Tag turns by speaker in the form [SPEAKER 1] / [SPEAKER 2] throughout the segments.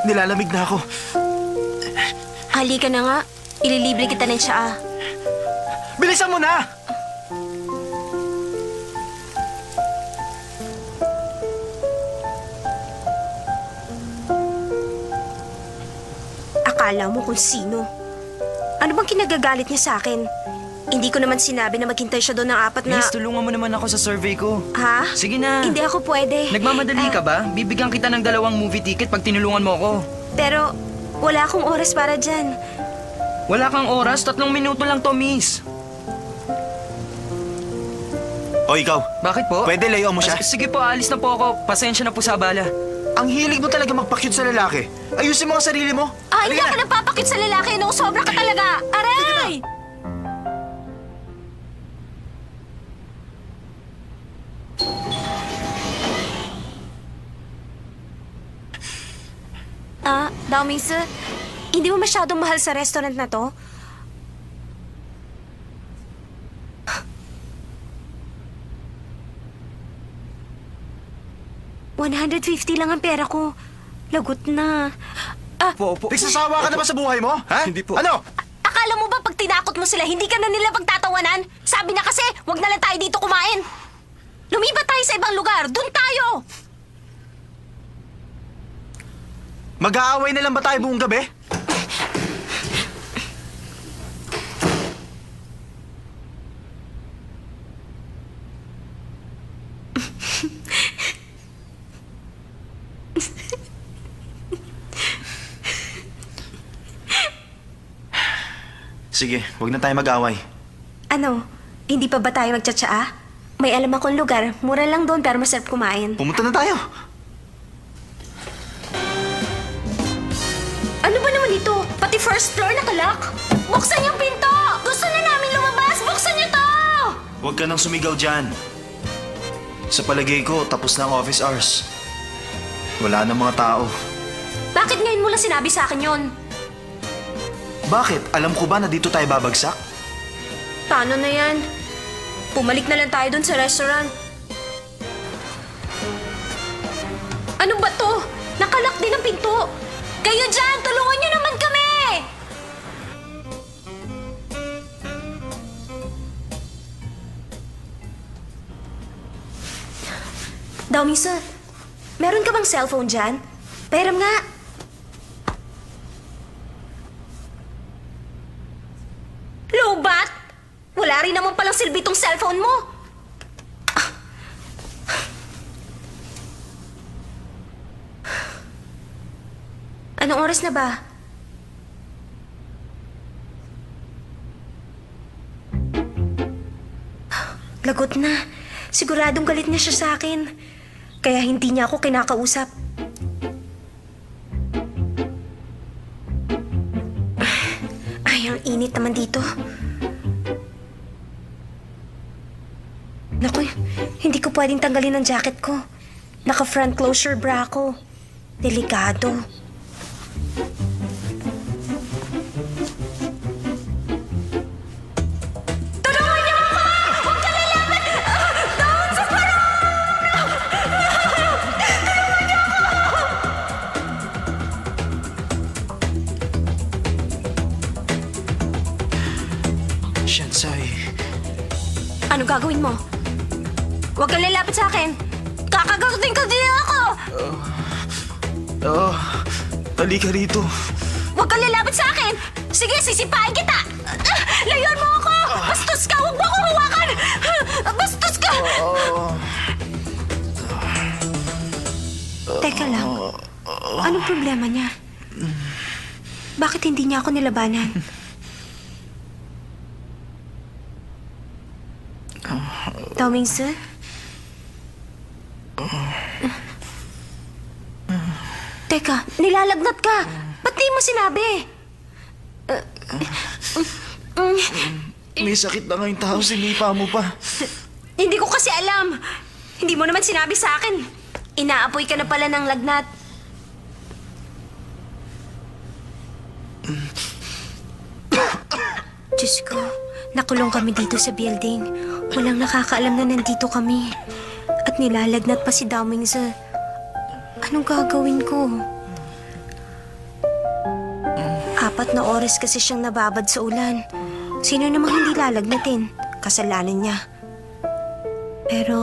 [SPEAKER 1] Nilalamig na ako.
[SPEAKER 2] Halika na nga. Ililibre kita ng tsaa.
[SPEAKER 1] Bilisan mo na!
[SPEAKER 2] Akala mo kung sino. Ano bang kinagagalit niya sa akin? Hindi ko naman sinabi na maghintay siya doon ng 4 na...
[SPEAKER 3] Miss, tulungan mo naman ako sa survey ko.
[SPEAKER 2] Ha?
[SPEAKER 3] Sige na.
[SPEAKER 2] Hindi ako pwede.
[SPEAKER 3] Nagmamadali
[SPEAKER 2] Ah,
[SPEAKER 3] ka ba? Bibigyan kita ng 2 movie ticket pag tinulungan mo ako.
[SPEAKER 2] Pero wala akong oras para dyan.
[SPEAKER 3] Wala kang oras, 3 minuto lang to, miss.
[SPEAKER 1] O ikaw,
[SPEAKER 3] Bakit po?
[SPEAKER 1] pwede layo mo siya?
[SPEAKER 3] Sige po, alis na po ako. Pasensya na po sa abala.
[SPEAKER 1] Ang hilig mo talaga magpa-cute sa lalaki. Ayusin mo ang sarili mo.
[SPEAKER 2] Hindi
[SPEAKER 1] Halika
[SPEAKER 2] ka
[SPEAKER 1] na.
[SPEAKER 2] nagpapakit sa lalaki nung sobra ka talaga. Aray! Daoming Sir, hindi mo masyadong mahal sa restaurant na to? $150 lang ang pera ko. Lagot na.
[SPEAKER 3] Po.
[SPEAKER 1] Nagsasawa ka na ba sa buhay mo? Ha?
[SPEAKER 3] Hindi po.
[SPEAKER 1] Ano?
[SPEAKER 2] Akala mo ba pag tinakot mo sila, hindi ka na nila pagtatawanan? Sabi na kasi, wag na lang tayo dito kumain. Lumipat tayo sa ibang lugar. Doon tayo.
[SPEAKER 1] Mag-aaway na lang ba tayo buong gabi? Sige, wag na tayo mag-away.
[SPEAKER 2] Ano, hindi pa ba tayo magtsatsaa? May alam akong lugar. Mura lang doon pero masarap kumain.
[SPEAKER 1] Pumunta na tayo.
[SPEAKER 2] Ano ba naman ito? Pati first floor nakalak? Buksan yung pinto! Gusto na namin lumabas! Buksan niyo to!
[SPEAKER 1] Huwag ka nang sumigaw dyan. Sa palagay ko, tapos na ang office hours. Wala na mga tao.
[SPEAKER 2] Bakit ngayon mo lang sinabi sa akin yon?
[SPEAKER 1] Bakit? Alam ko ba na dito tayo babagsak?
[SPEAKER 2] Paano na yan? Pumalik na lang tayo dun sa restaurant. Ano ba to? Nakalak din ang pinto. Kayo dyan, tulungan niyo naman kami! Daoming Sir, meron ka bang cellphone dyan? Pahiram nga. Lobat! Wala rin naman palang silbi tong cellphone mo. Anong oras na ba? Lagot na. Siguradong galit niya siya sa akin. Kaya hindi niya ako kinakausap. Ay, ang init naman dito. Naku, hindi ko pwedeng tanggalin ang jacket ko. Naka-front closure bra ako. Delikado. Tulungan niyo ako! Huwag ka lalaban! Doon sa parang! Tulungan niyo ako!
[SPEAKER 1] Shansai.
[SPEAKER 2] Anong gagawin mo? Huwag kang lalapit sa akin. Kakagating ka din ako!
[SPEAKER 1] Oh, halika rito.
[SPEAKER 2] Huwag kang lalapit sa akin! Sige, sisipain kita! Layuan mo ako! Bastos ka! Huwag mo akong hawakan! Bastos ka! Teka lang. Anong problema niya? Bakit hindi niya ako nilabanan? Daoming Sir? Teka, nilalagnat ka. Ba't di mo sinabi?
[SPEAKER 1] May sakit na ngayong tao, sinipa mo pa.
[SPEAKER 2] Hindi ko kasi alam. Hindi mo naman sinabi sa akin. Inaapoy ka na pala ng lagnat. Diyos ko, nakulong kami dito sa building. Walang nakakaalam na nandito kami. At nilalagnat pa si Daoming Sir. Anong gagawin ko? 4 na oras kasi siyang nababad sa ulan. Sino namang hindi lalagnatin? Kasalanan niya. Pero...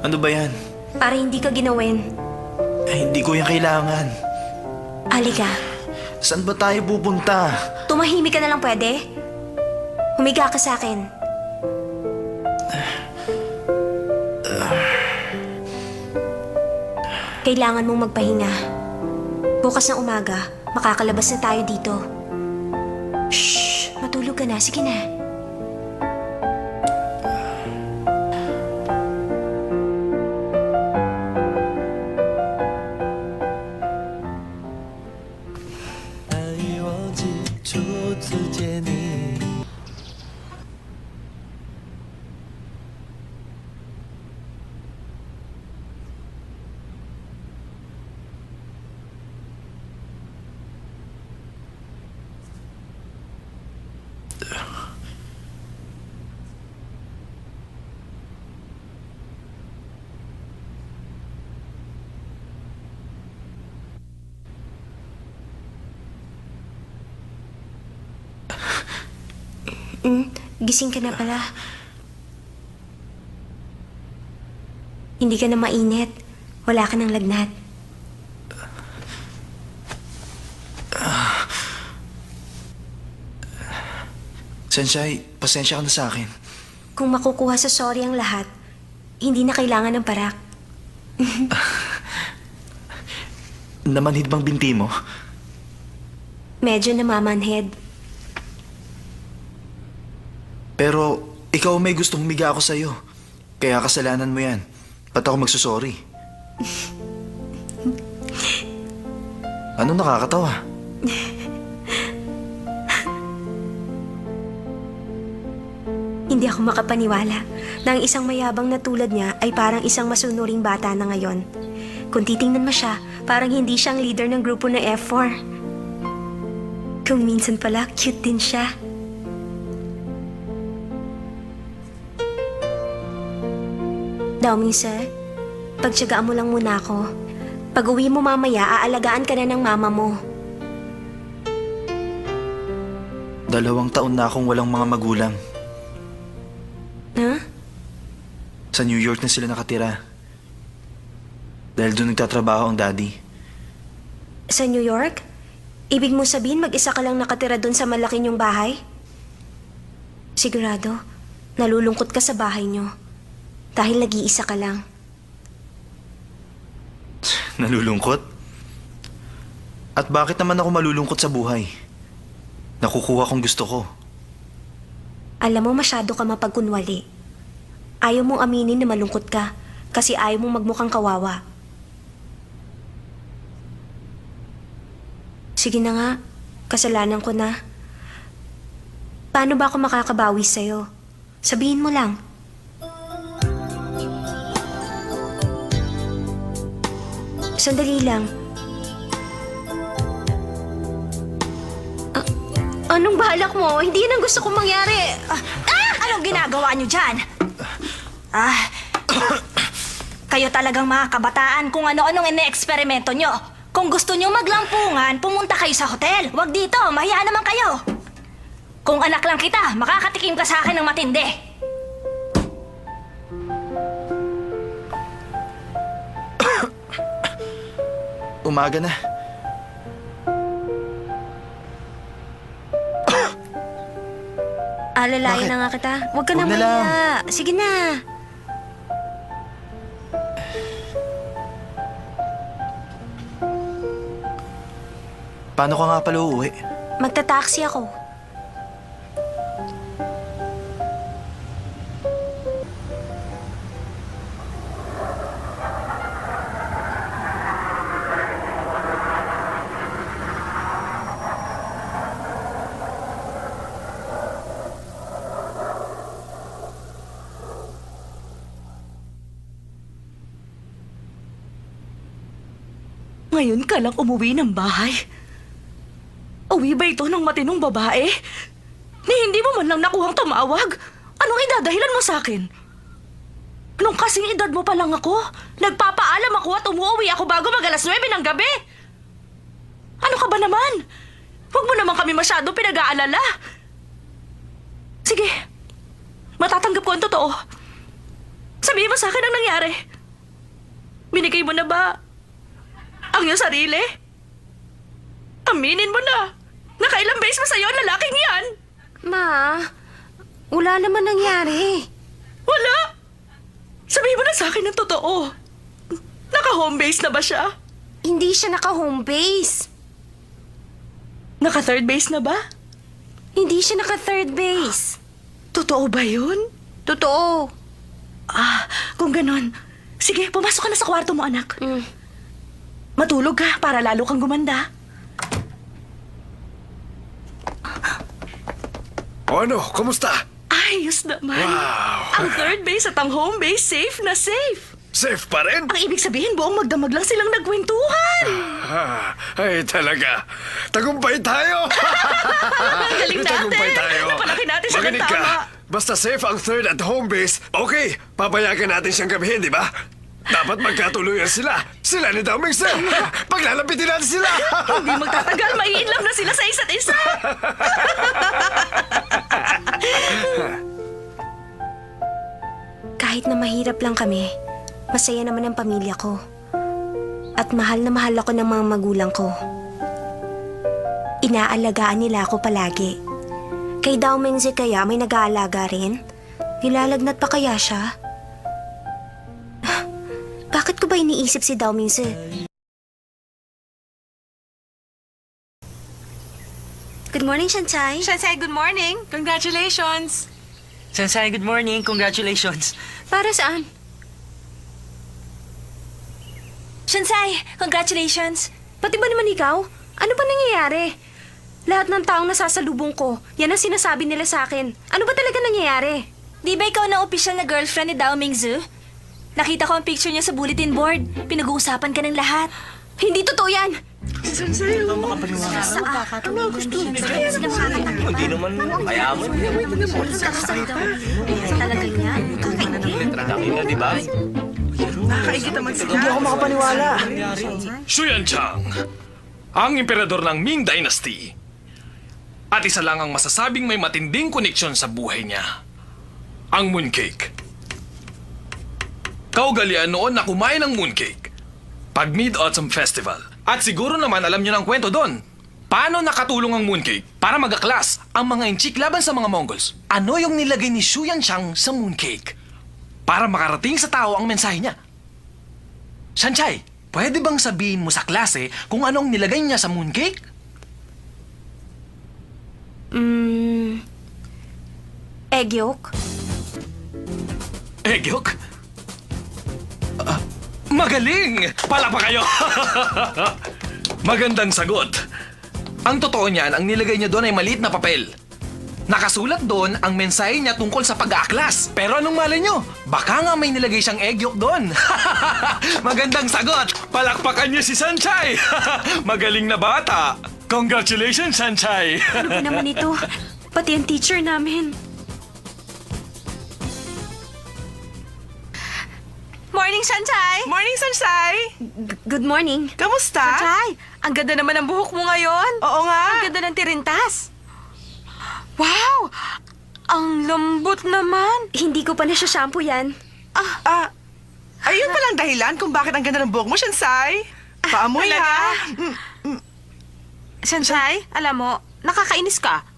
[SPEAKER 1] Ano ba yan?
[SPEAKER 2] para hindi ka ginawin.
[SPEAKER 1] Hindi ko yan kailangan.
[SPEAKER 2] Halika.
[SPEAKER 1] Saan ba tayo pupunta?
[SPEAKER 2] Tumahimik ka na lang pwede? Humiga ka sa akin. Kailangan mong magpahinga. Bukas ng umaga, makakalabas na tayo dito. Shh! Matulog ka na. Sige na. Gising ka na pala. Hindi ka na mainit. Wala ka ng lagnat.
[SPEAKER 1] Sensei, pasensya ka na sa akin.
[SPEAKER 2] Kung makukuha sa sorry ang lahat, hindi na kailangan ng parak.
[SPEAKER 1] Namanhid bang binti mo?
[SPEAKER 2] Medyo namamanhead.
[SPEAKER 1] Pero ikaw may gustong humiga ako sa'yo. Kaya kasalanan mo yan. Ba't ako magsusorry? Ano nakakatawa?
[SPEAKER 2] Hindi ako makapaniwala na ang isang mayabang na tulad niya ay parang isang masunuring bata na ngayon. Kung titingnan mo siya, parang hindi siyang leader ng grupo ng F4. Kung minsan pala, cute din siya. Daoming sir, pagtsagaan mo lang muna ako. Pag uwi mo mamaya, aalagaan ka na ng mama mo.
[SPEAKER 1] 2 taon na akong walang mga magulang.
[SPEAKER 2] Huh?
[SPEAKER 1] Sa New York na sila nakatira. Dahil doon nagtatrabaho ang daddy.
[SPEAKER 2] Sa New York? Ibig mo sabihin mag-isa ka lang nakatira doon sa malaki niyong bahay? Sigurado, nalulungkot ka sa bahay niyo. Dahil nag-iisa ka lang.
[SPEAKER 1] Nalulungkot? At bakit naman ako malulungkot sa buhay? Nakukuha kong gusto ko.
[SPEAKER 2] Alam mo, masyado ka mapagkunwali. Ayaw mong aminin na malungkot ka kasi ayaw mong magmukhang kawawa. Sige na nga, kasalanan ko na. Paano ba ako makakabawi sa'yo? Sabihin mo lang. Sandali lang. Anong balak mo? Hindi yan ang gusto kong mangyari.
[SPEAKER 4] Anong ginagawa niyo dyan? Kayo talagang mga kabataan kung ano-anong ine-eksperimento nyo. Kung gusto nyo maglampungan, pumunta kayo sa hotel. Huwag dito, mahiya naman kayo. Kung anak lang kita, makakatikim ka sa akin ng matindi.
[SPEAKER 1] Umaga na.
[SPEAKER 2] Alalayan
[SPEAKER 1] Bakit?
[SPEAKER 2] na nga kita. Huwag ka na
[SPEAKER 1] Huwag na lang.
[SPEAKER 2] maya. Sige na.
[SPEAKER 1] Paano ka nga pala uuwi?
[SPEAKER 2] Magta-taxi ako.
[SPEAKER 4] Ngayon ka lang umuwi ng bahay.
[SPEAKER 5] Uwi ba ito ng matinong babae? Ni hindi mo man lang nakuhang tumawag? Anong idadahilan mo sa akin? Nung kasing edad mo pa lang ako, nagpapaalam ako at umuwi ako bago mag-alas 9 ng gabi. Ano ka ba naman? Huwag mo naman kami masyado pinag-aalala. Sige, matatanggap ko ang totoo. Sabihin mo sa akin ang nangyari. Binigay mo na ba ang iyong sarili? Aminin mo na. Nakailang beses mo sa'yo ang lalaking yan.
[SPEAKER 2] Ma, wala naman nangyari.
[SPEAKER 5] Wala. Sabihin mo na sa akin ang totoo. Naka-home base na ba siya?
[SPEAKER 2] Hindi siya naka-home base.
[SPEAKER 5] Naka-third base na ba?
[SPEAKER 2] Hindi siya naka-third base.
[SPEAKER 5] Totoo ba yun?
[SPEAKER 2] Totoo.
[SPEAKER 5] Kung ganon. Sige, pumasok ka na sa kwarto mo, anak.
[SPEAKER 2] Mm.
[SPEAKER 5] Matulog ka para lalo kang gumanda.
[SPEAKER 6] O ano, kumusta?
[SPEAKER 5] Ayos naman.
[SPEAKER 6] Wow.
[SPEAKER 5] Ang third base at ang home base safe na safe.
[SPEAKER 6] Safe pa rin?
[SPEAKER 5] Ang ibig sabihin, buong magdamag lang silang nagkwentuhan.
[SPEAKER 6] Ay, talaga. Tagumpay tayo!
[SPEAKER 5] Ang galing natin.
[SPEAKER 6] Tagumpay tayo.
[SPEAKER 5] Napalaki natin siya ng
[SPEAKER 6] Makinig
[SPEAKER 5] tama.
[SPEAKER 6] ka. Basta safe ang third at home base, okay, papayagan natin siyang gabihin, di ba? Dapat magkatuluyan sila. Sila ni Daoming Sir. Paglalapitin natin sila.
[SPEAKER 5] Hindi magtatagal, mai-inlove na sila sa isa't isa.
[SPEAKER 2] Kahit na mahirap lang kami, masaya naman ang pamilya ko. At mahal na mahal ako ng mga magulang ko. Inaalagaan nila ako palagi. Kay Dao Mengzi kaya may nag-aalaga rin? Nilalagnat pa kaya siya? Bakit ko ba iniisip si Dao Mengzi? Good morning, Shansai.
[SPEAKER 7] Shansai, good morning. Congratulations.
[SPEAKER 3] Sensei, good morning. Congratulations.
[SPEAKER 2] Para saan?
[SPEAKER 4] Shansai, congratulations.
[SPEAKER 2] Pati ba naman ikaw? Ano ba nangyayari? Lahat ng taong nasasalubong ko, yan ang sinasabi nila sa akin. Ano ba talaga nangyayari?
[SPEAKER 4] Di ba ikaw na official na girlfriend ni Dao Mingzu? Nakita ko ang picture niya sa bulletin board. Pinag-uusapan ka ng lahat.
[SPEAKER 2] Hindi totoo yan!
[SPEAKER 3] Hindi naman mayaman.
[SPEAKER 2] Talaga yan?
[SPEAKER 3] Laki na, di ba?
[SPEAKER 1] Hindi ako makapaniwala.
[SPEAKER 6] Xuyanchang, ang emperador ng Ming Dynasty. At isa lang ang masasabing may matinding koneksyon sa buhay niya. Ang mooncake. Kaugalian noon na kumain ng mooncake pag Mid-Autumn Festival. At siguro naman alam niyo ng kwento doon. Paano nakatulong ang mooncake para mag-aklas ang mga inchik laban sa mga Mongols? Ano yung nilagay ni Xu Yanchang sa mooncake? Para makarating sa tao ang mensahe niya. Shansai, pwede bang sabihin mo sa klase kung anong nilagay niya sa mooncake?
[SPEAKER 2] Egg yolk?
[SPEAKER 6] Egg yolk? Magaling! Pala pa kayo! Magandang sagot. Ang totoo niyan, ang nilagay niya doon ay maliit na papel. Nakasulat doon ang mensahe niya tungkol sa pag-aaklas. Pero anong malay niyo? Baka nga may nilagay siyang egg yolk doon. Magandang sagot! Palakpakan niyo si Sanchay! Magaling na bata! Congratulations, Sanchay!
[SPEAKER 2] Ano ba naman ito? Pati ang teacher namin.
[SPEAKER 7] Morning, Shansai. Morning, Shansai.
[SPEAKER 2] Good morning.
[SPEAKER 7] Kamusta? Shansai, ang ganda naman ng buhok mo ngayon. Oo nga. Ang ganda ng tirintas. Wow! Ang lambot naman.
[SPEAKER 2] Hindi ko pa na siya shampoo yan.
[SPEAKER 8] Ayun palang dahilan kung bakit ang ganda ng buhok mo, Shansai. Paamoy ha.
[SPEAKER 7] Shansai, alam mo, nakakainis ka.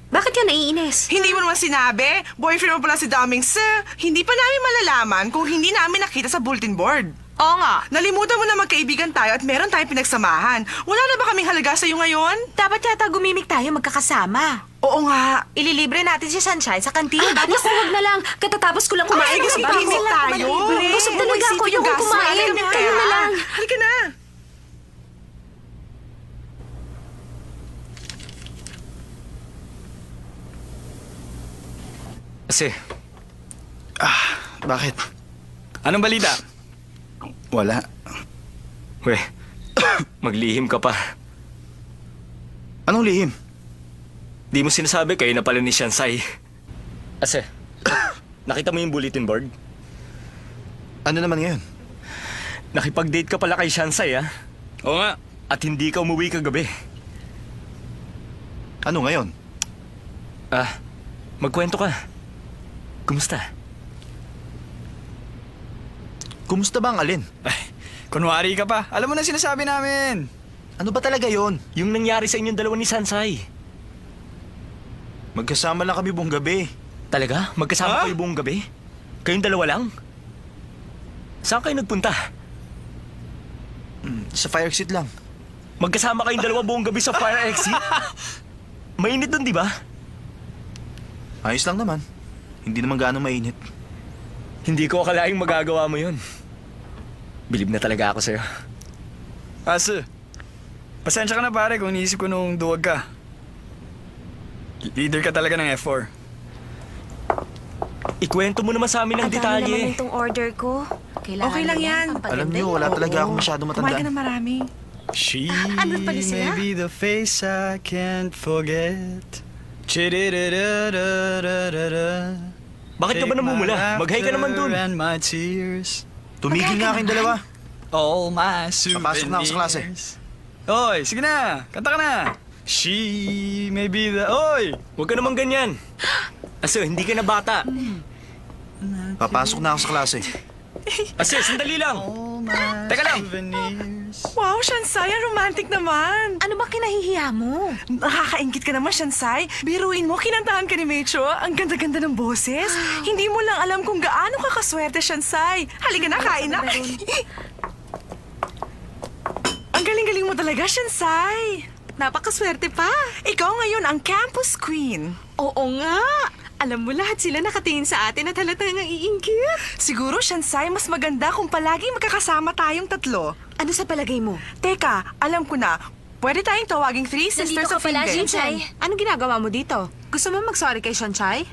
[SPEAKER 2] Bakit ka naiinis?
[SPEAKER 8] Hindi mo naman sinabi. Boyfriend mo pala si Daming Sir. Hindi pa namin malalaman kung hindi namin nakita sa bulletin board.
[SPEAKER 7] Oo nga.
[SPEAKER 8] Nalimutan mo na magkaibigan tayo at meron tayong pinagsamahan. Wala na ba kaming halaga sa'yo ngayon?
[SPEAKER 7] Dapat yata gumimik tayo magkakasama.
[SPEAKER 8] Oo nga.
[SPEAKER 7] Ililibre natin si Sunshine sa kantin.
[SPEAKER 2] Naku, huwag na lang. Katatapos ko lang kumain.
[SPEAKER 8] Ay, sige, gimik tayo.
[SPEAKER 2] Busog talaga ako. Yung kumain. Kayo na lang.
[SPEAKER 8] Halika na.
[SPEAKER 3] Kasi,
[SPEAKER 1] Bakit?
[SPEAKER 3] anong balita?
[SPEAKER 1] Wala.
[SPEAKER 3] Weh, maglihim ka pa.
[SPEAKER 1] Anong lihim?
[SPEAKER 9] Di mo sinasabi kayo na pala ni Shansai. Ase, nakita mo yung bulletin board?
[SPEAKER 1] Ano naman ngayon?
[SPEAKER 9] Nakipag-date ka pala kay Shansai, ah.
[SPEAKER 10] Oo nga.
[SPEAKER 9] At hindi ka umuwi kagabi.
[SPEAKER 1] Ano ngayon?
[SPEAKER 9] Ah, magkwento ka. Kumusta?
[SPEAKER 1] Kumusta ba ang alin?
[SPEAKER 10] Ay, kunwari ka pa. Alam mo na sinasabi namin.
[SPEAKER 1] Ano ba talaga yon?
[SPEAKER 9] Yung nangyari sa inyong dalawa ni Shansai.
[SPEAKER 1] Magkasama lang kami buong gabi.
[SPEAKER 9] Talaga? Magkasama
[SPEAKER 10] Ha?
[SPEAKER 9] kayo buong gabi? Kayong dalawa lang? Saan kayo nagpunta?
[SPEAKER 1] Sa fire exit lang.
[SPEAKER 9] Magkasama kayong dalawa buong gabi sa fire exit? Mainit doon, di ba?
[SPEAKER 1] Ayos lang naman. Hindi naman gaano mainit.
[SPEAKER 9] Hindi ko akalaing magagawa mo yun. Bilib na talaga ako sa'yo.
[SPEAKER 10] Aso, pasensya ka na pare kung iniisip ko nung duwag ka. Leader ka talaga ng F4.
[SPEAKER 9] Ikwento mo naman sa amin ng
[SPEAKER 2] Ang dami naman
[SPEAKER 9] detalye.
[SPEAKER 2] itong order ko. Kailangan
[SPEAKER 8] Okay lang
[SPEAKER 2] mo
[SPEAKER 8] yan.
[SPEAKER 2] pampaganda
[SPEAKER 1] Alam niyo,
[SPEAKER 2] yun.
[SPEAKER 1] wala talaga akong masyado
[SPEAKER 8] Kumain ka
[SPEAKER 1] matandaan.
[SPEAKER 8] na marami.
[SPEAKER 10] She
[SPEAKER 7] Ano pala sila?
[SPEAKER 10] may be the face I can't forget. Chidididididididida.
[SPEAKER 9] Bakit ka ba namumula? Mag-hi ka naman dun.
[SPEAKER 10] And my tears.
[SPEAKER 1] Tumigil nga kayong dalawa.
[SPEAKER 10] All my souvenirs.
[SPEAKER 1] Papasok na ako sa klase.
[SPEAKER 10] Oy, sige na. Kanta ka na. She may be the... Oy!
[SPEAKER 9] Huwag ka naman ganyan. Aso, hindi ka na bata.
[SPEAKER 1] Papasok na ako sa klase.
[SPEAKER 9] Aso, sandali lang.
[SPEAKER 10] All my
[SPEAKER 9] Teka lang.
[SPEAKER 10] souvenirs.
[SPEAKER 8] Wow, Shansai, ang romantic naman.
[SPEAKER 7] Ano ba kinahihiya mo?
[SPEAKER 8] Nakakaingit ka naman, Shansai. Biruin mo, kinantahan ka ni Mecho. Ang ganda-ganda ng boses. Hindi mo lang alam kung gaano ka kaswerte, Shansai. Halika na, kain na. Ang galing-galing mo talaga, Shansai.
[SPEAKER 7] Napakaswerte pa.
[SPEAKER 8] Ikaw ngayon ang campus queen.
[SPEAKER 7] Oo nga. Alam mo, lahat sila nakatingin sa atin at halatang naiinggit.
[SPEAKER 8] Siguro, Shansai, mas maganda kung palagi magkakasama tayong tatlo.
[SPEAKER 7] Ano sa palagay mo?
[SPEAKER 8] Teka, alam ko na. Pwede tayong tawaging Three
[SPEAKER 2] Nandito
[SPEAKER 8] Sisters
[SPEAKER 2] ka
[SPEAKER 8] of
[SPEAKER 2] pala,
[SPEAKER 8] Finland.
[SPEAKER 2] Shansai.
[SPEAKER 7] Anong ginagawa mo dito? Gusto mo mag-sorry kay Shansai?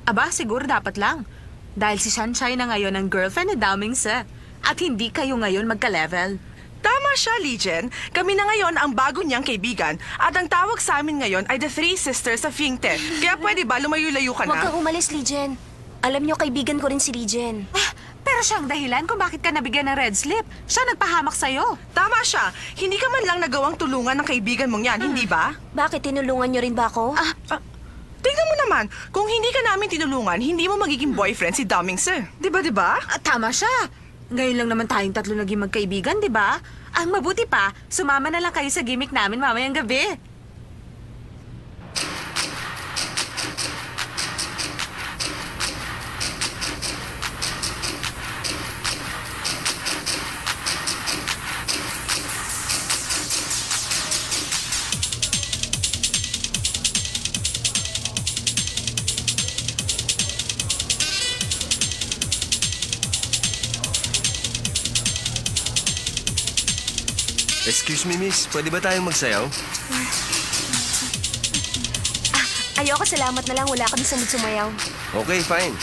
[SPEAKER 7] Aba, siguro dapat lang. Dahil si Shansai na ngayon ang girlfriend ni Dao Mingse. At hindi kayo ngayon magka-level.
[SPEAKER 8] Tama siya, Lijen. Kami na ngayon ang bago niyang kaibigan. At ang tawag sa amin ngayon ay The Three Sisters of Fingte. Kaya pwede ba lumayo-layo ka
[SPEAKER 2] Huwag
[SPEAKER 8] na?
[SPEAKER 2] kang umalis, Lijen. Alam niyo, kaibigan ko rin si Lijen.
[SPEAKER 7] Pero siya ang dahilan kung bakit ka nabigyan ng red slip. Siya nagpahamak sa'yo.
[SPEAKER 8] Tama siya. Hindi ka man lang nagawang tulungan ng kaibigan mong yan, hindi ba?
[SPEAKER 2] Bakit tinulungan niyo rin ba ako?
[SPEAKER 8] Tingnan mo naman, kung hindi ka namin tinulungan, hindi mo magiging boyfriend si Daming Sir. Di ba, di ba?
[SPEAKER 7] Tama siya. Ngayon lang naman tayong tatlo naging magkaibigan, di ba? Ang mabuti pa, sumama na lang kayo sa gimmick namin mamayang gabi.
[SPEAKER 11] Excuse me, miss. Pwede ba tayong magsayaw?
[SPEAKER 2] Ayoko, salamat na lang. Wala kami sa mood sumayaw.
[SPEAKER 11] Okay, fine.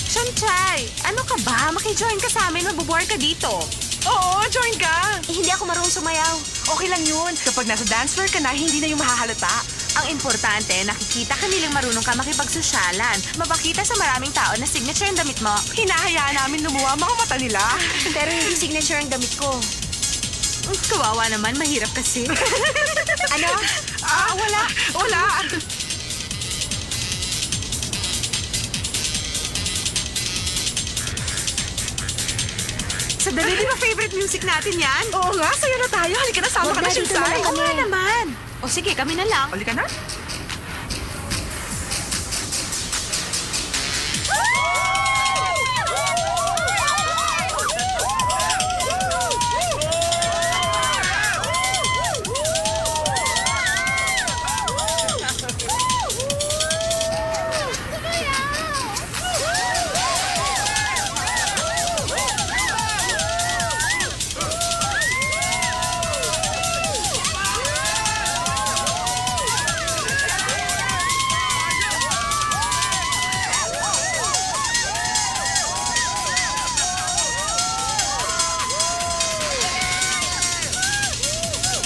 [SPEAKER 7] Shansai, ano ka ba? Makijoin ka sa amin, mabubore ka dito.
[SPEAKER 8] Oo, join ka.
[SPEAKER 2] Hindi ako marunong sumayaw.
[SPEAKER 8] Okay lang yun. Kapag nasa dance floor ka na, hindi na yung mahahalata.
[SPEAKER 7] Ang importante, nakikita ka nilang marunong ka makipagsosyalan. Mapakita sa maraming tao na signature ang damit mo.
[SPEAKER 8] Hinahayaan namin lumuwa ang mga mata nila.
[SPEAKER 2] Pero hindi signature ang damit ko.
[SPEAKER 7] Kawawa naman, mahirap kasi.
[SPEAKER 2] Ano?
[SPEAKER 8] Wala. Wala.
[SPEAKER 7] Sa dali, di ba favorite music natin yan?
[SPEAKER 8] Oo nga, sayo na tayo. Halika na, sama
[SPEAKER 2] Huwag
[SPEAKER 8] ka na,
[SPEAKER 2] na, dito
[SPEAKER 8] Shansai.
[SPEAKER 2] na lang
[SPEAKER 7] Oo nga naman. O sige, kami na lang.
[SPEAKER 8] Halika na.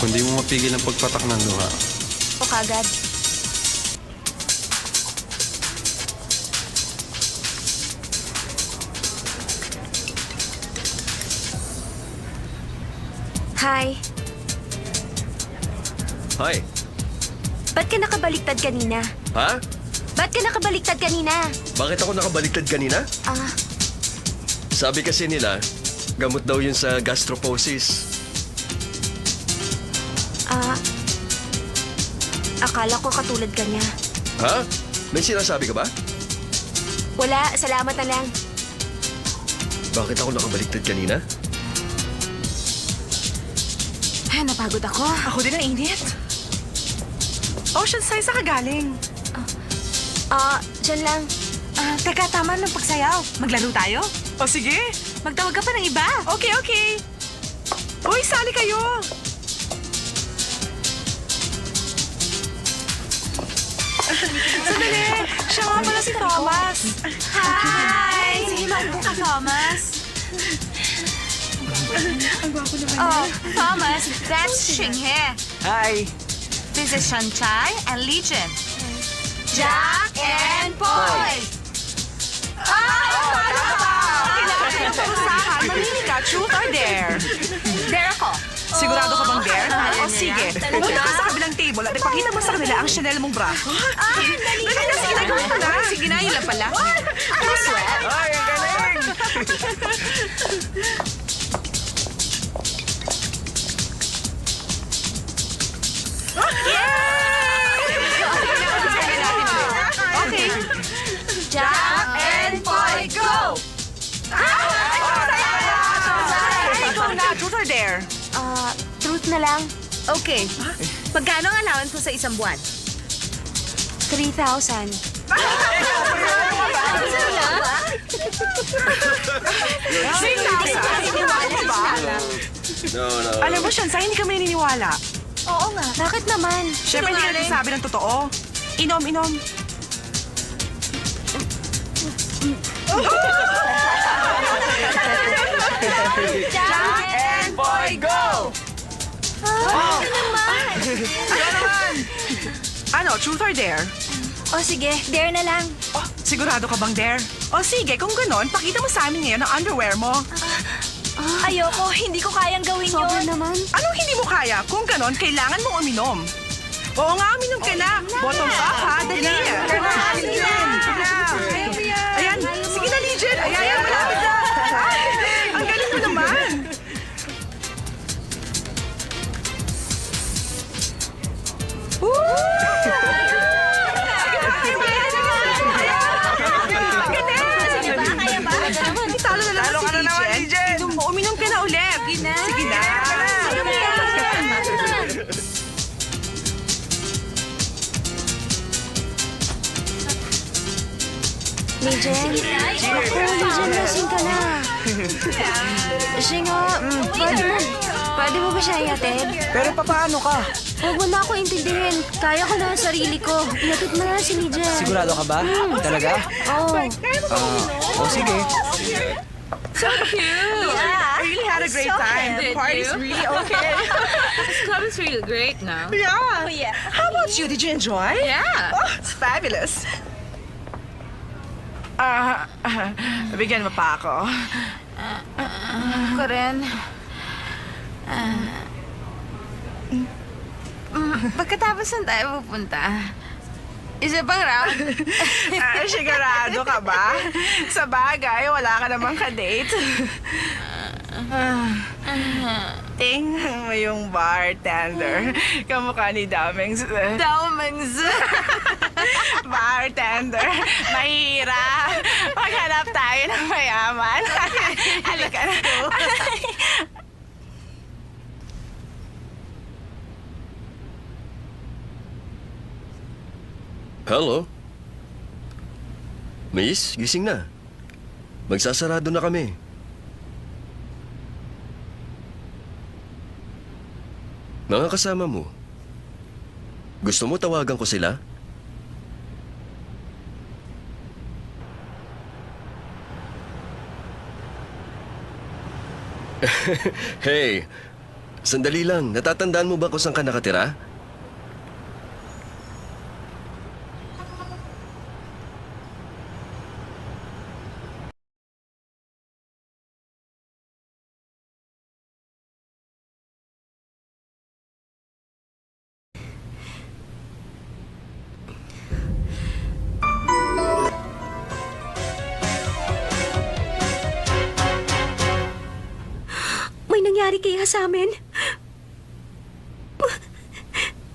[SPEAKER 11] Kung di mo mapigil ang pagpatak ng luha.
[SPEAKER 2] O kagad. Hi.
[SPEAKER 11] Hi.
[SPEAKER 2] Ba't ka nakabaliktad kanina?
[SPEAKER 11] Ha?
[SPEAKER 2] Ba't ka nakabaliktad kanina?
[SPEAKER 11] Bakit ako nakabaliktad kanina?
[SPEAKER 2] Ah,
[SPEAKER 11] Sabi kasi nila, gamot daw yun sa gastroposis.
[SPEAKER 2] akala ko katulad ka niya.
[SPEAKER 11] Ha? May sinasabi ka ba?
[SPEAKER 2] Wala, salamat na lang.
[SPEAKER 11] Bakit ako nakabaliktad kanina?
[SPEAKER 8] Ay, napagod ako. Ako din ang init. Ocean Sai, saan ka galing?
[SPEAKER 2] Diyan lang.
[SPEAKER 8] Teka, tama ng pagsayaw. Maglaro tayo? O sige. Magtawag ka pa ng iba. Okay, okay. Uy, sali kayo. Sandali. Siya nga pala si Thomas.
[SPEAKER 4] Hi! Sige, magbuk ka, Thomas. Oh, Thomas, that's Xinghe.
[SPEAKER 9] Hi!
[SPEAKER 4] This is Shanchai and Legion. Jack and Poy!
[SPEAKER 8] Mamili ka, truth or dare?
[SPEAKER 4] Dare ako.
[SPEAKER 8] Sigurado ka bang dare? O sige, pumunta ka sa kabilang table at ipakita mo sa kanila ang Chanel mong bra. Dali na, sige na, gawin mo na. Sige na, yun lang pala.
[SPEAKER 4] Ano sweat?
[SPEAKER 8] Ay, ang galing! Okay.
[SPEAKER 4] Jack and Poy, go!
[SPEAKER 8] Ikaw na, truth or dare?
[SPEAKER 2] Truth na lang.
[SPEAKER 7] Okay. Magkano ang allowance mo sa isang buwan?
[SPEAKER 2] 3,000.
[SPEAKER 11] No.
[SPEAKER 8] Alam mo, Shansai, hindi kami naniniwala.
[SPEAKER 2] Oo nga. Bakit naman?
[SPEAKER 8] Siyempre, hindi ka nagsasabi ng totoo. Inom, inom.
[SPEAKER 4] Jack and Poy, go!
[SPEAKER 8] Ano, truth or dare?
[SPEAKER 2] O sige, dare na lang.
[SPEAKER 8] Oh, sigurado ka bang dare? O sige, kung ganon, pakita mo sa amin ngayon ang underwear mo.
[SPEAKER 4] Ayoko, hindi ko kayang gawin
[SPEAKER 2] Sobra
[SPEAKER 4] yun.
[SPEAKER 2] naman.
[SPEAKER 8] Anong hindi mo kaya? Kung ganon, kailangan mong uminom. Oo nga, uminom ka na. Bottoms up, ha? Dali. Ayan, sige na, Legion. Ayan, malapit na. Ang galing mo naman. Talo na lang si Legion. Inom mo, uminom ka na ulit. Sige na.
[SPEAKER 2] Legion? Ako, Legion, lasing ka na. Siya nga, pwede mo ba siya ihatid?
[SPEAKER 3] Pero papaano ka?
[SPEAKER 2] Huwag mo na ako intindihin. Kaya ko na ang sarili ko. Ihatid mo na si Legion.
[SPEAKER 3] Sigurado ka ba? Talaga?
[SPEAKER 2] Oo.
[SPEAKER 3] O sige.
[SPEAKER 8] I really had a great time. The party's really okay.
[SPEAKER 7] This club is really great now.
[SPEAKER 8] Yeah. How about you? Did you enjoy?
[SPEAKER 7] Yeah.
[SPEAKER 8] Oh, it's fabulous. Bigyan mo pa ako.
[SPEAKER 7] Ako rin. Pagkatapos saan tayo pupunta? Isa pang round?
[SPEAKER 8] Sigurado ka ba? Sa bagay, wala ka namang ka-date. Tingnan mo yung bartender. Kamukha ni Damings.
[SPEAKER 7] Damings.
[SPEAKER 8] Bartender, mahirap. Maghanap tayo ng mayaman. Halika na.
[SPEAKER 11] Hello? Miss, gising na. Magsasarado na kami. Mga kasama mo, gusto mo tawagan ko sila? Hey, Sandali lang, natatandaan mo ba kung saan ka nakatira?
[SPEAKER 2] May nangyari kaya sa amin?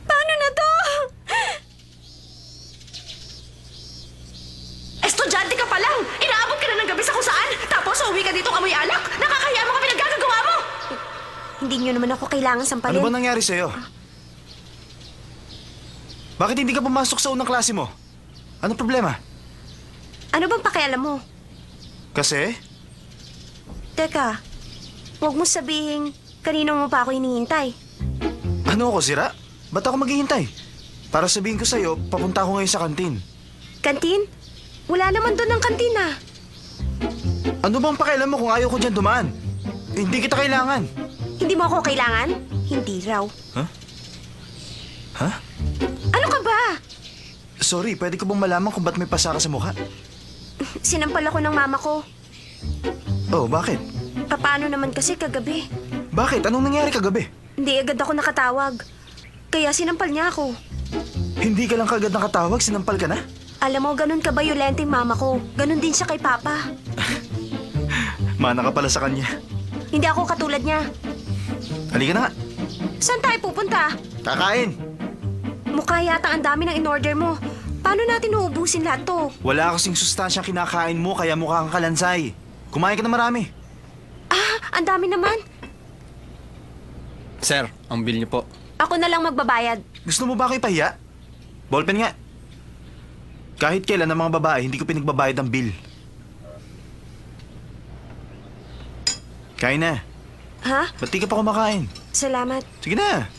[SPEAKER 2] Paano na to?
[SPEAKER 5] Estudyante ka pa lang! Inaabot ka na ng gabi sa kung saan! Tapos uwi ka dito amoy alak! Nakakaya mo ka pinaggagawa mo!
[SPEAKER 2] Hindi niyo naman ako kailangan
[SPEAKER 1] Ano
[SPEAKER 2] sampalin.
[SPEAKER 1] ba nangyari sa'yo? Bakit hindi ka pumasok sa unang klase mo? Ano problema?
[SPEAKER 2] Ano bang pakialam mo?
[SPEAKER 1] Kasi?
[SPEAKER 2] Teka, huwag mo sabihin kanino mo pa ako hinihintay.
[SPEAKER 1] Ano ako, sira? Ba't ako maghihintay? Para sabihin ko sa'yo, papunta ako ngayon sa kantin.
[SPEAKER 2] Kantin? Wala naman doon ang kantina.
[SPEAKER 1] Ano bang pakialam mo kung ayaw ko dyan dumaan? Hindi kita kailangan.
[SPEAKER 2] Hindi mo ako kailangan? Hindi raw.
[SPEAKER 1] Ha?
[SPEAKER 2] Ano ka ba?
[SPEAKER 1] Sorry, pwede ko bang malaman kung ba't may pasa ka sa mukha?
[SPEAKER 2] Sinampal ako ng mama ko.
[SPEAKER 1] Oh, bakit?
[SPEAKER 2] Paano naman kasi kagabi?
[SPEAKER 1] Bakit? Anong nangyari kagabi?
[SPEAKER 2] Hindi agad ako nakatawag. Kaya sinampal niya ako.
[SPEAKER 1] Hindi ka lang kagad nakatawag, sinampal ka na?
[SPEAKER 2] Alam mo, ganun ka-violente yung mama ko. Ganun din siya kay papa.
[SPEAKER 1] Mana ka pala sa kanya.
[SPEAKER 2] Hindi ako katulad niya.
[SPEAKER 1] Halika na nga.
[SPEAKER 2] Saan tayo pupunta?
[SPEAKER 1] Kakain.
[SPEAKER 2] Mukha yata ang dami ng in-order mo. Paano natin uubusin lahat to?
[SPEAKER 1] Wala kasing sustansyang kinakain mo, kaya mukha kang kalansay. Kumain ka na marami.
[SPEAKER 2] Ah, ang dami naman.
[SPEAKER 10] Sir, ang bill niyo po.
[SPEAKER 2] Ako na lang magbabayad.
[SPEAKER 1] Gusto mo ba ako ipahiya? Ballpen nga. Kahit kailan ng mga babae, hindi ko pinagbabayad ang bill. Kain na.
[SPEAKER 2] Ha?
[SPEAKER 1] Ba't di ka pa kumakain?
[SPEAKER 2] Salamat.
[SPEAKER 1] Sige na.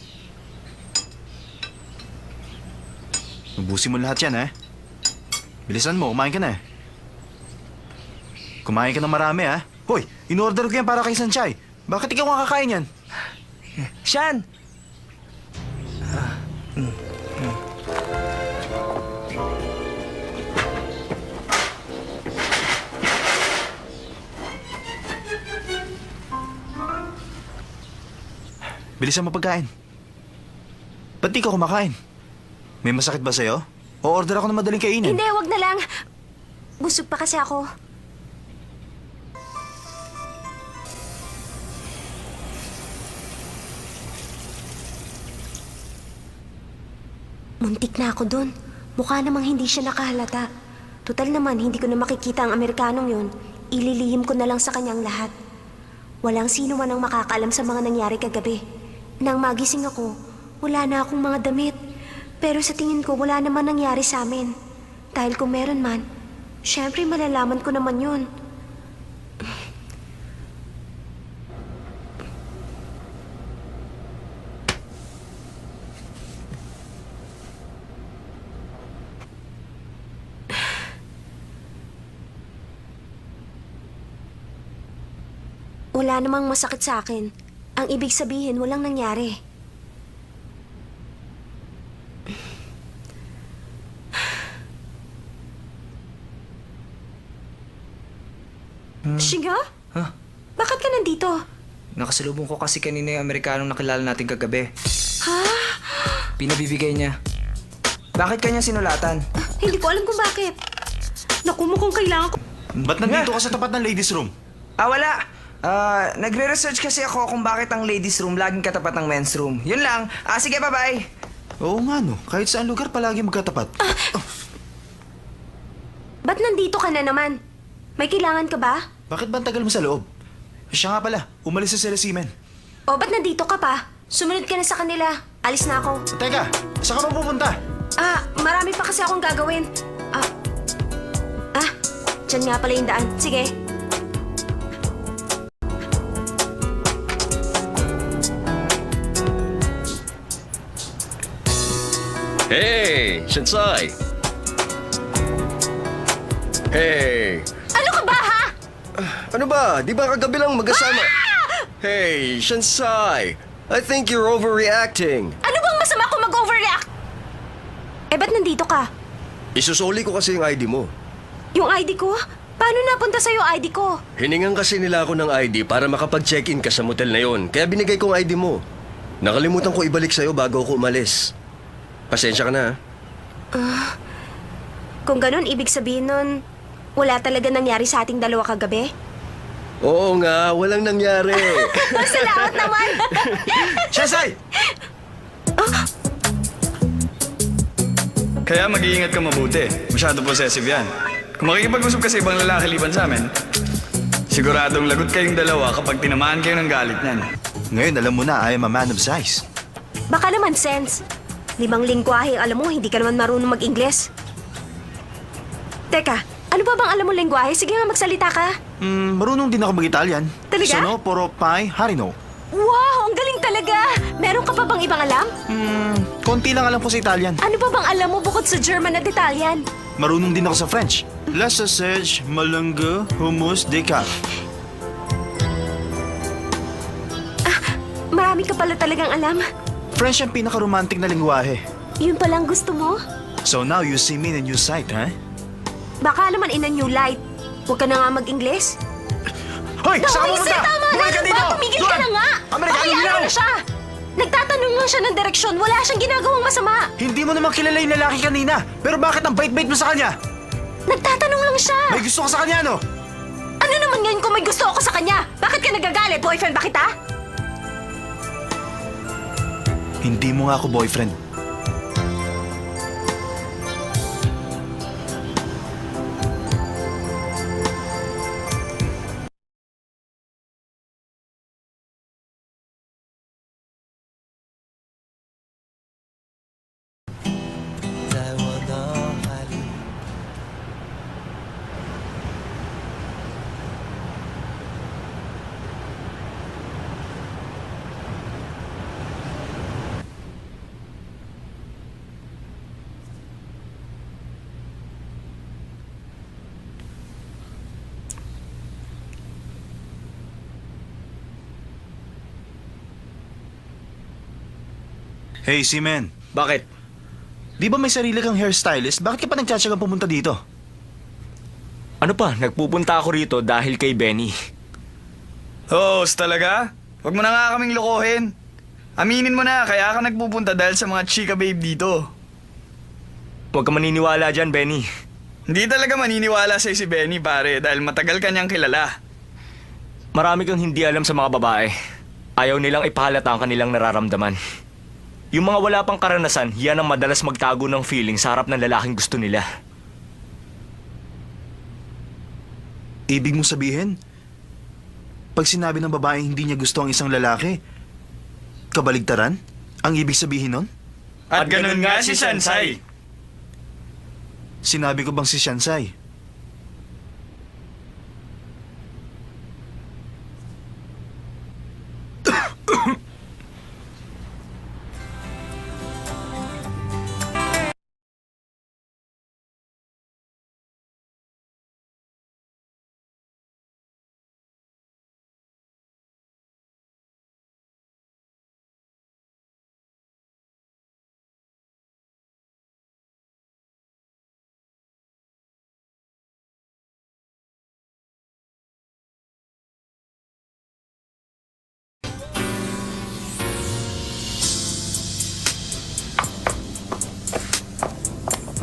[SPEAKER 1] Ubusin mo lahat yan, ha? Bilisan mo, kumain ka na. Kumain ka ng marami, ha? Hoy, in-order ko yan para kay Sanchay. Bakit ikaw ang kakain yan?
[SPEAKER 3] Shan!
[SPEAKER 1] Bilisan mo pagkain. Ba't di ka kumakain? May masakit ba sa'yo? O order ako ng madaling kainin?
[SPEAKER 2] Hindi, wag na lang. Busog pa kasi ako. Muntik na ako dun. Mukha namang hindi siya nakahalata. Total naman, hindi ko na makikita ang Amerikanong yun. Ililihim ko na lang sa kanyang lahat. Walang sino man ang makakaalam sa mga nangyari kagabi. Nang magising ako, wala na akong mga damit. Pero sa tingin ko, wala naman nangyari sa amin. Dahil kung meron man, syempre malalaman ko naman yun. Wala namang masakit sa akin. Ang ibig sabihin, walang nangyari. Shiga?
[SPEAKER 3] Huh?
[SPEAKER 2] Bakit ka nandito?
[SPEAKER 3] Nakasalubong ko kasi kanina yung Amerikanong nakilala natin kagabi.
[SPEAKER 2] Ha?
[SPEAKER 3] Pinabibigay niya. Bakit kanya sinulatan?
[SPEAKER 2] Hindi ko alam kung bakit. Naku, mukhang kailangan ko.
[SPEAKER 1] Ba't nandito ka sa tapat ng ladies room?
[SPEAKER 3] Wala. Nagre-research kasi ako kung bakit ang ladies room laging katapat ng men's room. Yun lang. Sige, bye-bye.
[SPEAKER 1] Oo nga no, kahit saan lugar palagi magkatapat.
[SPEAKER 2] Ba't nandito ka na naman? May kailangan ka ba?
[SPEAKER 1] Bakit ba ang tagal mo sa loob? Siya nga pala, umalis sa sila Seaman.
[SPEAKER 2] O ba't nandito ka pa? Sumunod ka na sa kanila. Alis na ako.
[SPEAKER 1] Teka, saan ka pa pupunta?
[SPEAKER 2] Marami pa kasi akong gagawin. Diyan nga pala yung daan. Sige.
[SPEAKER 11] Hey, Shansai! Hey!
[SPEAKER 2] Ano ka ba, ha?
[SPEAKER 11] Ano ba? Di ba kagabi lang magkasama? Hey, Shansai! I think you're overreacting.
[SPEAKER 4] Ano bang masama kung mag-overreact?
[SPEAKER 2] Eh, ba't nandito ka?
[SPEAKER 11] Isusuli ko kasi yung ID mo.
[SPEAKER 2] Yung ID ko? Paano napunta sa'yo ID ko?
[SPEAKER 11] Hiningan kasi nila ako ng ID para makapag-check-in ka sa motel na yon. Kaya binigay ko ang ID mo. Nakalimutan ko ibalik sa'yo bago ako umalis. Pasensya ka na.
[SPEAKER 2] Kung ganun, ibig sabihin nun, wala talaga nangyari sa ating dalawa kagabi?
[SPEAKER 11] Oo nga, walang nangyari.
[SPEAKER 2] Salamat naman!
[SPEAKER 1] Shansai!
[SPEAKER 10] Kaya mag-iingat ka mabuti. Masyado possessive yan. Kung makikipag-usap ka sa ibang lalaki liban sa amin, siguradong lagot kayong dalawa kapag tinamaan kayo ng galit niyan.
[SPEAKER 1] Ngayon, alam mo na, I am a man of size.
[SPEAKER 2] Baka naman, Sense. 5 lingwahe, alam mo, hindi ka naman marunong mag-Ingles. Teka, ano ba bang alam mo lingwahe? Sige nga, magsalita ka.
[SPEAKER 1] Marunong din ako mag-Italian.
[SPEAKER 2] Talaga?
[SPEAKER 1] Sono, poro, pai, harino.
[SPEAKER 2] Wow, ang galing talaga! Meron ka pa bang ibang alam?
[SPEAKER 1] Konti lang alam ko sa Italian.
[SPEAKER 2] Ano pa bang alam mo bukod sa German at Italian?
[SPEAKER 1] Marunong din ako sa French. La sausage, malungo, hummus, decaf.
[SPEAKER 2] Marami ka pala talagang alam.
[SPEAKER 1] French ang pinaka-romantic na lingwahe.
[SPEAKER 2] Yun palang gusto mo?
[SPEAKER 1] So now you see me in a new sight, ha?
[SPEAKER 2] Baka naman in a new light. Huwag ka na nga mag-Ingles.
[SPEAKER 1] Hoy! Saan ka
[SPEAKER 2] Hoy,
[SPEAKER 1] pumunta?
[SPEAKER 2] Sir, tama na!
[SPEAKER 1] Bumalik ka
[SPEAKER 2] Ano
[SPEAKER 1] dito!
[SPEAKER 2] ba? Tumigil ka na nga!
[SPEAKER 1] Amerikano
[SPEAKER 2] Pakiyaan
[SPEAKER 1] ilaw!
[SPEAKER 2] mo na siya! Nagtatanong lang siya ng direksyon. Wala siyang ginagawang masama.
[SPEAKER 1] Hindi mo naman kilala yung lalaki kanina. Pero bakit ang bait-bait mo sa kanya?
[SPEAKER 2] Nagtatanong lang siya.
[SPEAKER 1] May gusto ka sa kanya, no?
[SPEAKER 2] Ano naman ngayon kung may gusto ako sa kanya? Bakit ka nagagalit? Boyfriend ba kita?
[SPEAKER 1] Hindi mo nga ako boyfriend. Hey, Seaman.
[SPEAKER 9] Bakit?
[SPEAKER 1] Di ba may sarili kang hairstylist? Bakit ka pa nagtsatsagang pumunta dito?
[SPEAKER 9] Ano pa, nagpupunta ako rito dahil kay Benny.
[SPEAKER 10] Host, talaga? Huwag mo na nga kaming lokohin. Aminin mo na, kaya ka nagpupunta dahil sa mga chika babe dito.
[SPEAKER 9] Huwag ka maniniwala dyan, Benny.
[SPEAKER 10] Hindi talaga maniniwala sa'yo si Benny, pare, dahil matagal ka niyang kilala.
[SPEAKER 9] Marami kang hindi alam sa mga babae. Ayaw nilang ipahalata ang kanilang nararamdaman. Yung mga wala pang karanasan, yan ang madalas magtago ng feeling sa harap ng lalaking gusto nila.
[SPEAKER 1] Ibig mo sabihin, pag sinabi ng babae hindi niya gusto ang isang lalaki, kabaligtaran? Ang ibig sabihin nun?
[SPEAKER 10] At ganun nga si Shansai.
[SPEAKER 1] Sinabi ko bang si Shansai?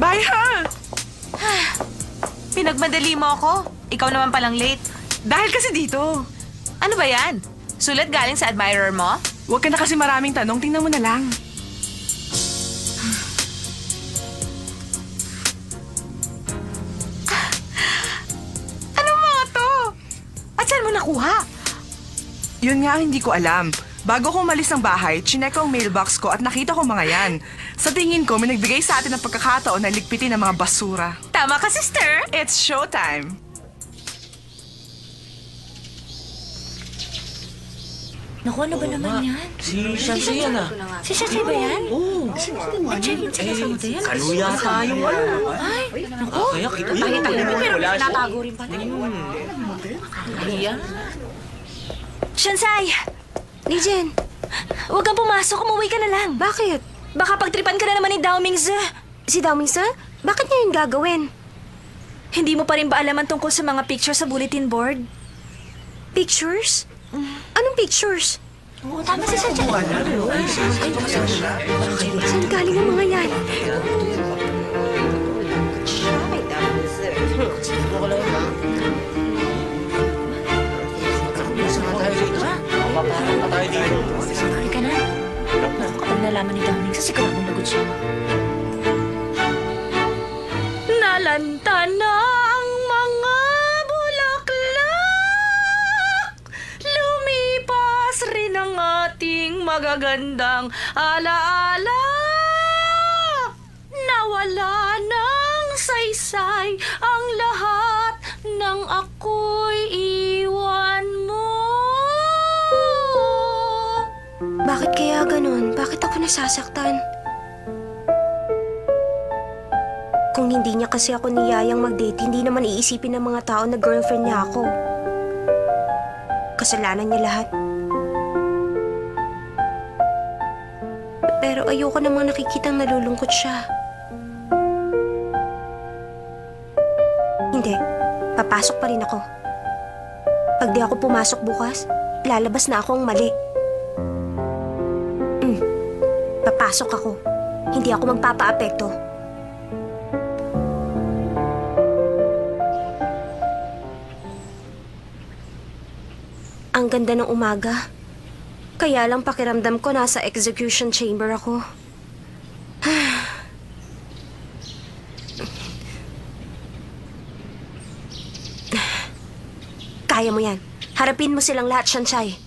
[SPEAKER 8] Bye, ha?
[SPEAKER 7] Pinagmadali mo ako. Ikaw naman palang late.
[SPEAKER 8] Dahil kasi dito.
[SPEAKER 7] Ano ba yan? Sulat galing sa admirer mo?
[SPEAKER 8] Huwag ka na kasi maraming tanong. Tingnan mo na lang.
[SPEAKER 7] Ano mga to? At saan mo nakuha?
[SPEAKER 8] Yun nga ang hindi ko alam. Bago ko umalis ng bahay, chinek ko ang mailbox ko at nakita ko mga yan. Sa tingin ko, may nagbigay sa atin ng pagkakataon na ligpitin ang mga basura.
[SPEAKER 7] Tama ka, sister.
[SPEAKER 8] It's showtime!
[SPEAKER 4] Naku, ano ba naman yan?
[SPEAKER 9] Si Shansai yan ah.
[SPEAKER 4] Si Shansai ba yan? Oo. Nag-check-in sila sa hotel.
[SPEAKER 9] Kaluya tayo
[SPEAKER 4] Ay, naku.
[SPEAKER 9] Kaya kita
[SPEAKER 4] Pero may tinatago rin pala. Shansai,
[SPEAKER 2] Lijen,
[SPEAKER 4] Huwag kang pumasok, umuwi ka na lang.
[SPEAKER 2] bakit?
[SPEAKER 4] Baka pagtripan ka na naman ni Dao Mingzi.
[SPEAKER 2] Si Daomingsa? Bakit niya yun gagawin?
[SPEAKER 4] Hindi mo pa rin ba alaman tungkol sa mga picture sa bulletin board?
[SPEAKER 2] Pictures? Anong pictures?
[SPEAKER 4] Oo, tama si Sadya.
[SPEAKER 2] Saan galing ang mga yan?
[SPEAKER 4] Sorry ka na. Kapag nalaman ni Dao Mingzi, siguradong lagot siya.
[SPEAKER 5] Nalanta na ang mga bulaklak. Lumipas rin ang ating magagandang alaala. Nawala ng saysay ang lahat ng ako'y iwan mo.
[SPEAKER 2] Bakit kaya ganun? Bakit ako nasasaktan? Kung hindi niya kasi ako niyayang mag-date, hindi naman iisipin ng mga tao na girlfriend niya ako. Kasalanan niya lahat. Pero ayoko namang nakikitang nalulungkot siya. Hindi. Papasok pa rin ako. Pag di ako pumasok bukas, lalabas na akong mali. Papasok ako. Hindi ako magpapaapekto. Ang ganda ng umaga. Kaya lang pakiramdam ko nasa execution chamber ako. Kaya mo yan. Harapin mo silang lahat, Shanshay.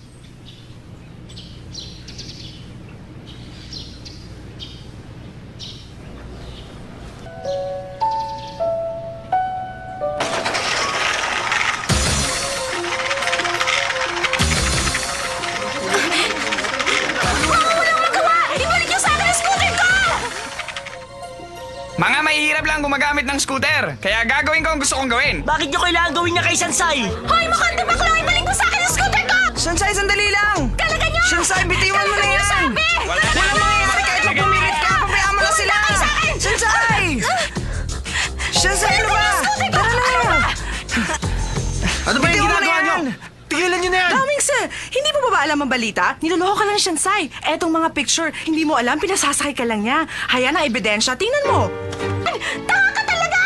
[SPEAKER 3] Mga mahihirap lang gumagamit ng scooter. Kaya gagawin ko ang gusto kong gawin.
[SPEAKER 9] Bakit nyo kailangan gawin niya kay Sansay?
[SPEAKER 4] Hoy, mukhang bakla! Ibalik mo sa akin ang scooter ko!
[SPEAKER 3] Shansai, sandali lang!
[SPEAKER 4] Talaga niyo!
[SPEAKER 3] Shansai, bitiwan mo na yan! Wala mangyayari kahit magpumilit ka. Pabayaan mo na sila! Shansai! Shansai, ano ba? Tara na!
[SPEAKER 1] Ano ba yung
[SPEAKER 3] Bitiwan mo na
[SPEAKER 1] ginagawa niyo?
[SPEAKER 3] yan!
[SPEAKER 1] Tigilan niyo na yan!
[SPEAKER 8] Daming sir, hindi mo ba alam ang balita? Niloloko ka lang siya, Sai. Etong mga picture, hindi mo alam, pinasasakay ka lang niya. Haya na ebidensya, tingnan mo.
[SPEAKER 4] Tanga ka talaga!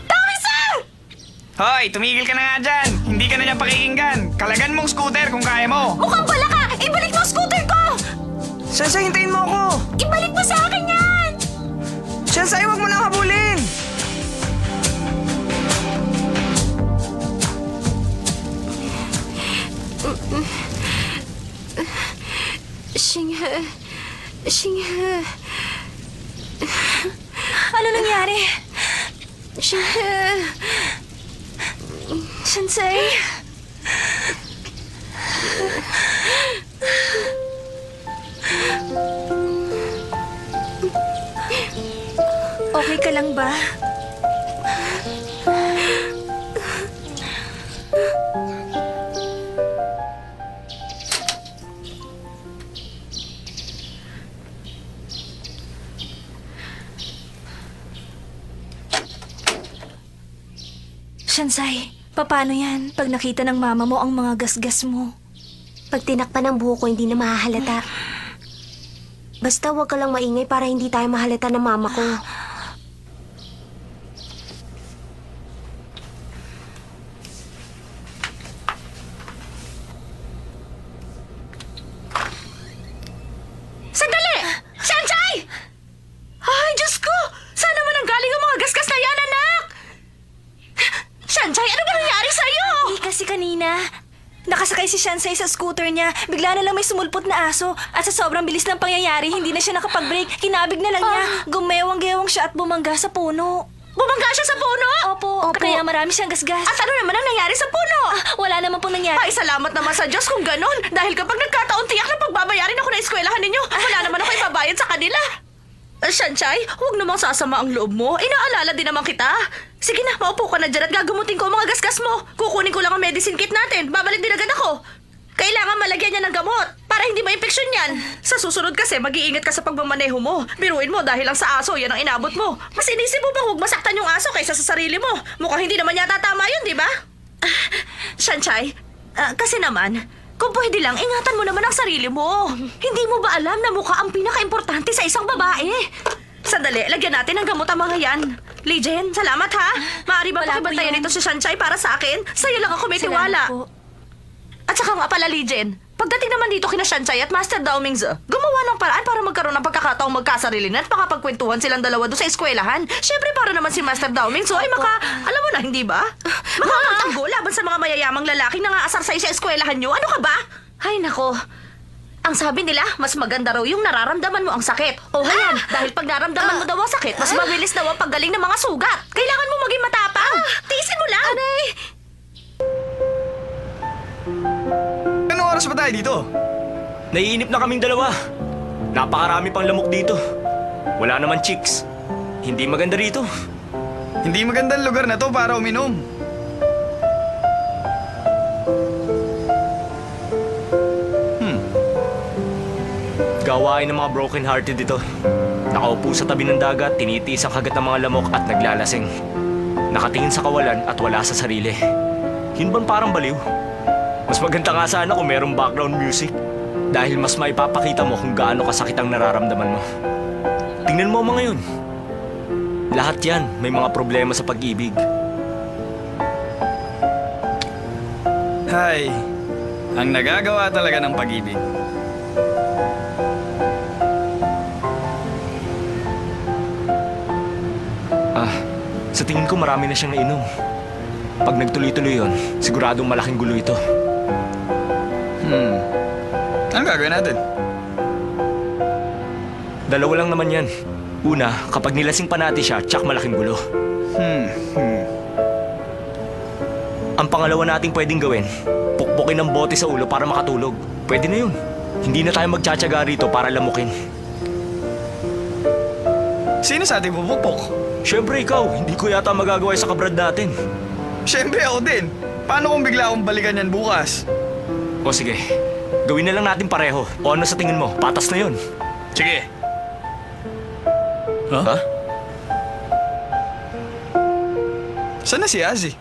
[SPEAKER 4] Daming sir!
[SPEAKER 3] Hoy, tumigil ka na nga dyan! Hindi ka na niya pakikinggan! Kalagan mong scooter kung kaya mo!
[SPEAKER 4] Mukhang bala ka! Ibalik mo ang scooter ko!
[SPEAKER 3] Shansai, hintayin mo ako!
[SPEAKER 4] Ibalik mo sa akin yan!
[SPEAKER 3] Shansai, huwag mo nang habulin!
[SPEAKER 2] Shinghe.
[SPEAKER 4] Ano nangyari?
[SPEAKER 2] Shinghe.
[SPEAKER 4] Shansay? Okay ka lang ba? Shansay, paano yan pag nakita ng mama mo ang mga gasgas mo?
[SPEAKER 2] Pag tinakpan ng buhok ko, hindi na mahahalata. Basta huwag ka lang maingay para hindi tayo mahalata ng mama ko.
[SPEAKER 5] Sandali! Shanshay! Ay, Diyos ko! Saan naman ang galing ang mga gasgas na yan, anak? Shanshay, ano ba nangyari sa'yo?
[SPEAKER 4] Kasi kanina, nakasakay si Shansay sa scooter niya. Bigla na lang may sumulpot na aso. At sa sobrang bilis ng pangyayari, hindi na siya nakapag-brake. Kinabig na lang niya. Gumewang-gewang siya at bumangga sa puno.
[SPEAKER 5] Bumangga siya sa puno?
[SPEAKER 4] Opo, kaya marami siyang gasgas.
[SPEAKER 5] At ano naman ang nangyari sa puno?
[SPEAKER 4] Wala naman pong nangyari.
[SPEAKER 5] Ay, salamat naman sa Diyos kung ganun. Dahil kapag nagkataon tiyak na pagbabayarin ako na eskwelahan ninyo, wala naman ako ibabayad sa kanila. Shanshay, huwag namang sasama ang loob mo. Inaalala din naman kita. Sige na, maupo ka na dyan at gagamutin ko ang mga gasgas mo. Kukunin ko lang ang medicine kit natin. Babalik din agad ako. Kailangan malagyan niya ng gamot para hindi ma-infeksyon yan. Sa susunod kasi, mag-iingat ka sa pagmamaneho mo. Biruin mo dahil lang sa aso, yan ang inabot mo. Mas inisip mo ba huwag masaktan yung aso kaysa sa sarili mo? Mukhang hindi naman yata tama yun, di ba? Shanchay, kasi naman, kung pwede lang, ingatan mo naman ang sarili mo. Hindi mo ba alam na mukha ang pinaka-importante sa isang babae? Sandali, lagyan natin ng gamot ang mga yan. Lijen, salamat ha. Maaari ba
[SPEAKER 2] Wala po
[SPEAKER 5] pakibantayan
[SPEAKER 2] yan.
[SPEAKER 5] ito si Shanchay para sa akin? Sa'yo lang ako may tiwala.
[SPEAKER 2] Salamat po.
[SPEAKER 5] At saka nga pala, Lijen, pagdating naman dito kina Shanchay at Master Daomingze, gumawa ng paraan para magkaroon ng pagkakataong magkasarili na at makapagkwentuhan silang dalawa doon sa eskwelahan. Siyempre, para naman si Master Daomingze ay alam mo na, hindi ba? Makakatanggo laban sa mga mayayamang lalaking nangaasar sa'yo sa eskwelahan nyo. Ano ka ba? Ay, nako. Ang sabi nila, mas maganda raw yung nararamdaman mo ang sakit. O hayan, dahil pag naramdaman mo daw ang sakit, mas mabilis daw ang paggaling ng mga sugat. Kailangan mo maging matapang. Tiisin mo lang. Aray!
[SPEAKER 10] Anong oras ba tayo dito?
[SPEAKER 9] Naiinip na kaming dalawa. Napakarami pang lamok dito. Wala naman chicks. Hindi maganda rito.
[SPEAKER 10] Hindi magandang lugar na to para uminom.
[SPEAKER 9] Gawain ng mga broken-hearted dito. Nakaupo sa tabi ng dagat, tinitiis ang kagat ng mga lamok at naglalasing. Nakatingin sa kawalan at wala sa sarili. Yun bang parang baliw? Mas maganda nga sana kung merong background music. Dahil mas maipapakita mo kung gaano kasakit ang nararamdaman mo. Tingnan mo ang mga yun. Lahat yan may mga problema sa pag-ibig.
[SPEAKER 10] Hay, ang nagagawa talaga ng pag-ibig.
[SPEAKER 9] Sa tingin ko marami na siyang nainom. Pag nagtuloy-tuloy yun, siguradong malaking gulo ito.
[SPEAKER 10] Anong gagawin natin?
[SPEAKER 9] Dalawa lang naman yan. Una, kapag nilasing pa natin siya, tsak malaking gulo. Ang pangalawa nating pwedeng gawin, pukpukin ng bote sa ulo para makatulog. Pwede na yun. Hindi na tayo magtsatsaga rito para lamukin.
[SPEAKER 10] Sino sa ating pupukpok?
[SPEAKER 9] Siyempre ikaw, hindi ko yata magagawa sa kabrad natin.
[SPEAKER 10] Siyempre ako din. Paano kung bigla akong balikan yan bukas?
[SPEAKER 9] O sige, gawin na lang natin pareho. O ano sa tingin mo? Patas na yun.
[SPEAKER 6] Sige.
[SPEAKER 9] Ha?
[SPEAKER 10] Saan na si Azzy?